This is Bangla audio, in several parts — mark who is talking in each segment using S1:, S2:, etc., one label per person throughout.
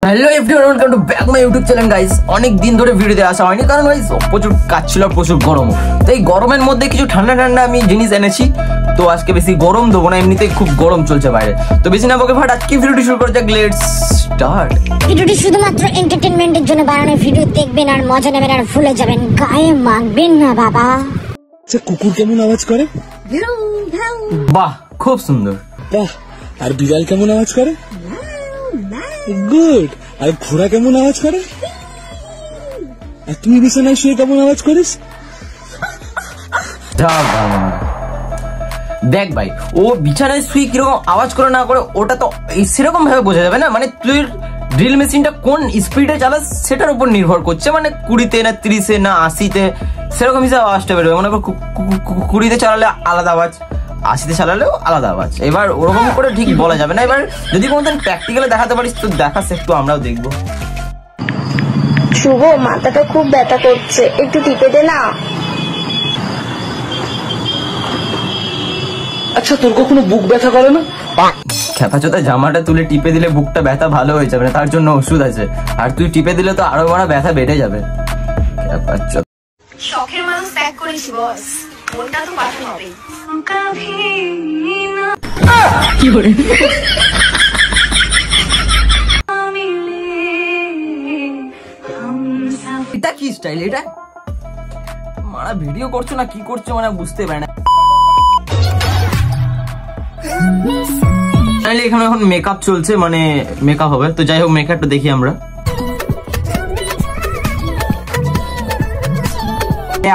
S1: Hello everyone, welcome to back my YouTube channel guys. অনেক দিন ধরে ভিডিওতে আসা হয়নি কারণ গাইস প্রচুর কাজ ছিল আর প্রচুর গরম। তো এই গরমের মধ্যে কিছু ঠান্ডা ঠান্ডা আমি জিনিস এনেছি। তো আজকে বেশি গরম দেবো না, এমনিতেই খুব গরম চলছে বাইরে। তো বেশি না বকে ভাট আজকে ভিডিওটি শুরু করা যাক। Let's start.
S2: ভিডিওটি শুধুমাত্র এন্টারটেইনমেন্টের জন্য বানানো ভিডিও, দেখবেন আর মজা নেবেন আর ভুলে যাবেন, গায়ে মাখবেন না বাবা।
S3: আচ্ছা, কুকুর কেমন আওয়াজ করে?
S1: বাহ, খুব সুন্দর।
S3: বাহ। আর বিড়াল কেমন আওয়াজ করে? গুড। আর ঘোড়া কেমন আওয়াজ করে? আর তুই বিছানায় শুয়ে কেমন আওয়াজ করিস?
S1: দেখ ভাই, ও বিছানায় শুয়ে কিরকম আওয়াজ করে না করে ওটা তো সেরকম ভাবে বোঝা যাবে না। মানে তুই ড্রিল মেশিনটা কোন স্পিডে চালাস সেটার উপর নির্ভর করছে। মানে 20-তে না 30-এ না 80-তে সেরকম হিসাবে আওয়াজটা বেরোবে। মনে কর 20-তে চালালে আলাদা আওয়াজ, 80-তে চালালেও আলাদা আওয়াজ। এবার ওরকম করে ঠিক বলা যাবে না। এবার যদি কোনোদিন প্র্যাকটিক্যালে দেখাতে পারিস তো দেখাস, একটু আমরাও দেখবো।
S4: শুভ, মাথাটা খুব ব্যথা করছে, একটু টিপে দে না।
S3: আচ্ছা, তোর কখনো বুক ব্যথা করে না?
S1: খেপাচোদা, জামাটা তুলে টিপে দিলে বুকটা ব্যথা ভালো হয়ে যাবে না, তার জন্য ওষুধ আছে। আর তুই টিপে দিলে তো আরো বড় ব্যথা বেড়ে যাবে।
S5: শখের মানুষ ত্যাগ করেছি বস, মনটা তো পাঠানো হবে।
S1: এটা কি স্টাইল? এটা মারা ভিডিও করছো না কি করছো মানে বুঝতে পারে না। এখানে এখন মেকআপ চলছে, মানে মেকআপ হবে। তো যাই হোক, মেকআপটা দেখি আমরা।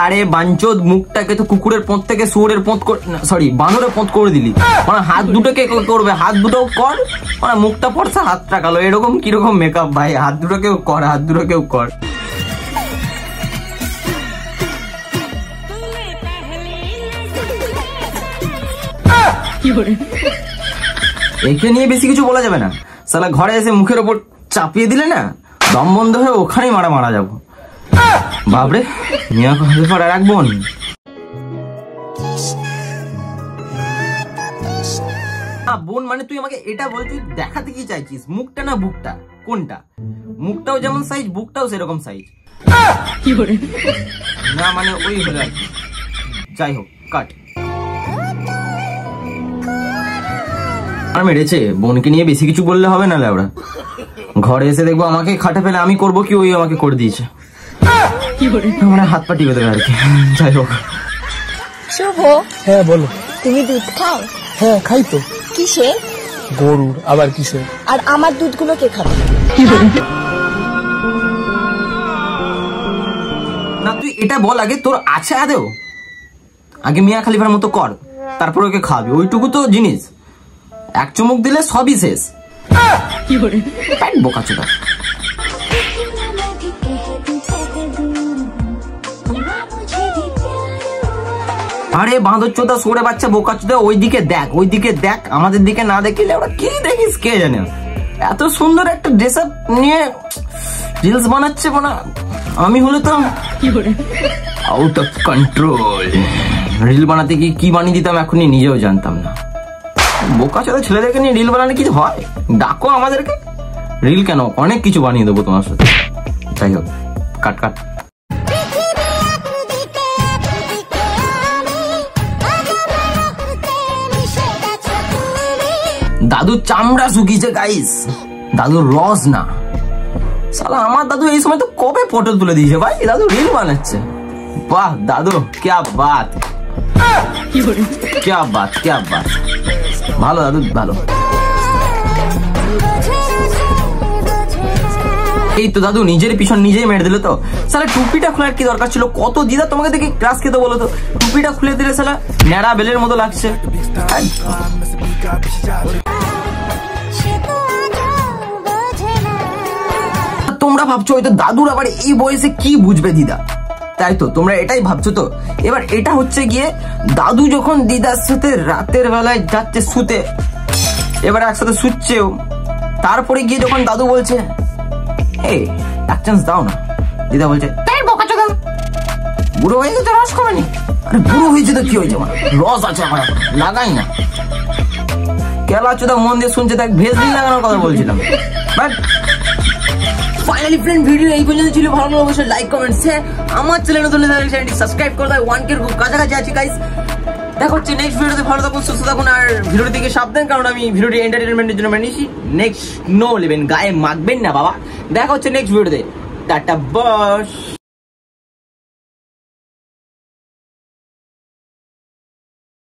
S1: আরে বাঞ্চোদ, মুখটাকে তো কুকুরের পোঁত থেকে শুয়োরের পোঁত, সরি বানরের পোঁত করে দিলি। মানে হাত দুটোকে করবে, হাত দুটো কর। মানে মুখটা পড়ছে, হাতটা কালো, এরকম কিরকম মেকআপ ভাই? হাত দুটোকেও কর, হাত দুটোকেও কর। একে নিয়ে বেশি কিছু বলা যাবে না। সালা ঘরে এসে মুখের ওপর চাপিয়ে দিলে না, দম বন্ধ হয়ে ওখানেই মারা যাবো। বাবরে, মিয়া হাফিফার আর এক বোন। বোন মানে তুই আমাকে এটা বল, তুই দেখাতে কি চাইছিস? মুখটা না বুকটা? কোনটা? মুখটাও যেমন সাইজ, বুকটাও সেরকম সাইজ না? মানে ওই হলো আর কি। যাই হোক, কাট। আর মেরেছে, বোনকে নিয়ে বেশি কিছু বললে হবে না লেওড়া। ঘরে এসে দেখবো আমাকে খাটে ফেলে আমি করবো কি, ওই আমাকে করে দিয়েছে। মানে হাত পা টিপে দেবে আর কি। যাই হোক।
S4: শুভ,
S3: হ্যাঁ বলো।
S4: তুমি দুধ খাও?
S3: হ্যাঁ খাই তো।
S4: কিসে?
S3: গরুর। আবার কিসে?
S4: আর আমার দুধগুলো কে খাবে?
S1: না তুই এটা বল আগে, তোর আছে আদেও? আগে মিয়া খালিফার মতো কর, তারপর ওকে খাবি। ওইটুকু তো জিনিস, এক চুমুক দিলে সবই শেষ। বোকাচোদা। আরে বাঁদর চোদা, সরে বাচ্চা, বোকাচোদা, ওইদিকে দেখ, ওইদিকে দেখ, আমাদের দিকে না দেখিলে ওরা কি দেখিস কে জানে। এত সুন্দর একটা ড্রেস আপ নিয়ে রিলস বানাচ্ছে, মানে আমি হলে তো আউট অফ কন্ট্রোল। রিল বানাতে গিয়ে কি বানিয়ে দিতাম এখনই নিজেও জানতাম না। বোকাচোদা ছেলেদেরকে নিয়ে রিল বানালে কিছু হয়? ডাকো আমাদেরকে। রিল কেন, অনেক কিছু বানিয়ে দেবো তোমার সাথে। যাই হোক, কাট কাট। দাদু চামড়া শুকিয়েছে গাইস, দাদুর রস না। শালা আমার দাদু এই সময় তো কবে পটল তুলে দিয়েছে ভাই, দাদু রিল বানাচ্ছে। বাহ দাদু, ক্যা বাত, ক্যা বাত, ক্যা বাত। ভালো দাদু, ভালো। এই তো দাদু নিজের পিছন নিজেই মেরে দিল। তো শালা টুপিটা খোলার কি দরকার ছিল? কত দিদা তোমাকে দেখে ক্লাস খেতে বলো তো, টুপিটা খুলে দিলে শালা ন্যাড়া বেলের মতো লাগছে। তোমরা ভাবছো হয়তো দাদুর আবার এই বয়সে কি বুঝবে দিদা, তাই তো তোমরা এটাই ভাবছো। তো এবার এটা হচ্ছে গিয়ে দাদু যখন দিদার সাথে রাতের বেলায় যাচ্ছে শুতে, এবার একসাথে শুচ্ছেও, তারপরে গিয়ে যখন দাদু বলছে এই এক চান্স দাও না, দিদা বলছে তাই বোকাচোদা, বুড়ো হয়ে গেছে রস কমেনি। আরে বুড়ো হয়েছে তো কি হয়েছে, আমার রস আছে, আমার লাগাই না। কেলা চোদা মন দিয়ে শুনছে, দেখ ভেজলি লাগানোর কথা বলছিলাম। বাট ফাইনালি ফ্রেন্ড ভিডিও এই পর্যন্ত ছিল। ভালো লাগলে অবশ্যই লাইক কমেন্ট শেয়ার, আমার চ্যানেল নতুন চ্যানেলটি সাবস্ক্রাইব করে দাও। 1K খুব কাছাকাছি আছি গাইস। দেখা হচ্ছে নেক্সট ভিডিওতে। ভালো থাকুন, সুস্থ থাকুন, আর ভিডিওর দিকে সাবধান, কারণ আমি ভিডিওটি এন্টারটেনমেন্টের জন্য বানিয়েছি। নেক্সট নো নেবেন, গায়ে মাখবেন না বাবা। দেখা হচ্ছে নেক্সট ভিডিওতে। টাটা বস।